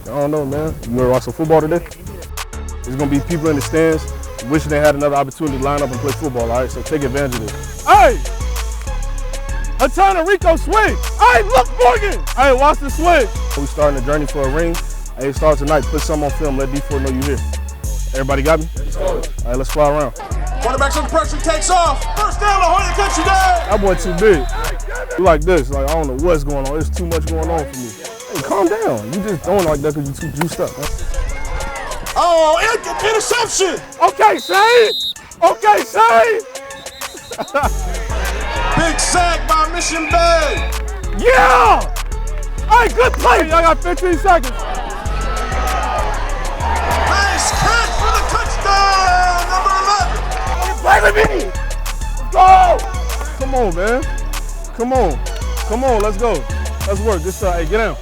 I don't know, man. You wanna watch some football today? There's gonna be people in the stands wishing they had another opportunity to line up and play football, all right? So take advantage of this. Hey! A turn to Rico swing. Hey, look, Morgan! Hey, watch the swing. We starting the journey for a ring. Hey, it starts tonight. Put something on film. Let D4 know you here. Everybody got me? All right, let's fly around. Quarterback's under pressure, takes off. First down, the Hornet country down. That boy too big. You like this, like I don't know what's going on. There's too much going on for me. Hey, calm down. You just throwing like that because you too juiced up. Oh, interception. Okay, Shane. Okay, Shane. Big sack by Mission Bay. Yeah. Hey, good play. I got 15 seconds. Nice catch for the touchdown, number 11. Play with me. Let's go. Come on, man. Come on. Come on, let's go. Let's work. This hey, get down.